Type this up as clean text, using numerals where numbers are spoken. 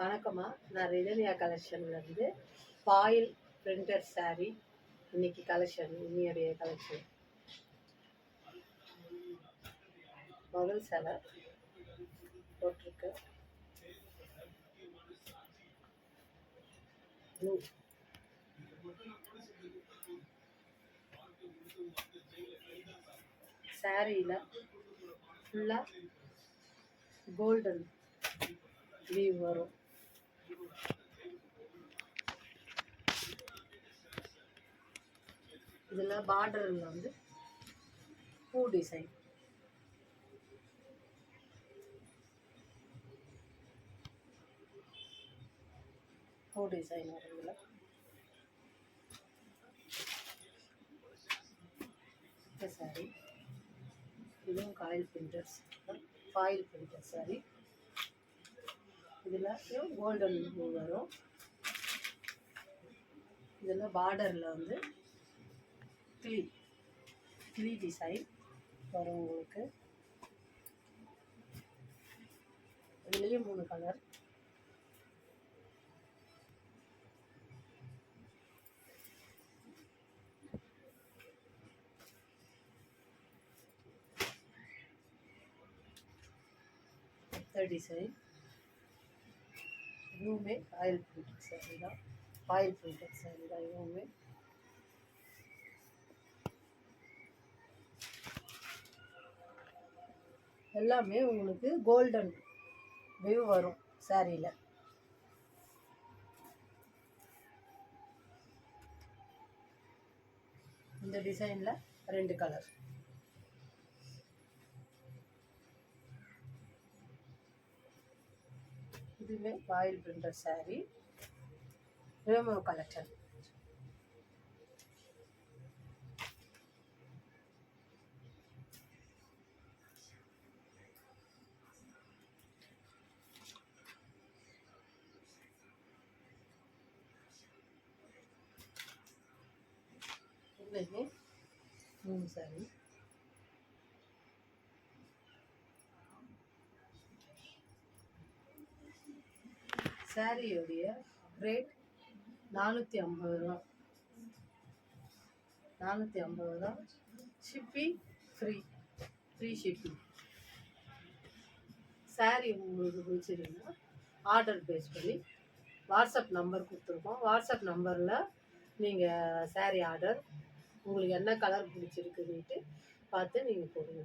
வணக்கம்மா, நான் Rithanya கலெக்ஷன்லேருந்து foil printed sari இன்னைக்கு கலெக்ஷன். இன்னையுடைய கலெக்ஷன் முதல் சேலை போட்டிருக்கு. ப்ளூ சாரியில் ஃபுல்லாக கோல்டன் லீவ் வரும். இதில் பார்டரில் வந்து பூ டிசைன், பூ டிசைன் வரும். இதில் சாரி இதுவும் ஃபாயில் பிரிண்டட் சாரி. இதில் கோல்டன் பூ வரும். இதில் பார்டரில் வந்து கிளி டிசைன் வரும் உங்களுக்கு. இதுலேயும் 3 கலர். டிசைன் இதுவுமே ஃபாயில் பிரிண்டட் சாரி தான். இதுவுமே எல்லாமே உங்களுக்கு கோல்டன் வியூ வரும் சாரியில். இந்த டிசைனில் 2 கலர். இதுவே ஃபாயில் பிரிண்டட் சாரி, ரேமோ கலெக்ஷன். இதுலேயே 3 சாரி. சாரியோடைய ரேட் 450 ரூபா. 450 ரூபா. Shipping free shipping. சாரி உங்களுக்கு பிடிச்சிருந்தா ஆர்டர் பேஸ் பண்ணி வாட்ஸ்அப் நம்பர் கொடுத்துருக்கோம். வாட்ஸ்அப் நம்பரில் நீங்கள் சாரி ஆர்டர் உங்களுக்கு என்ன கலர் பிடிச்சிருக்குன்னுட்டு பார்த்து நீங்கள் போடுங்க.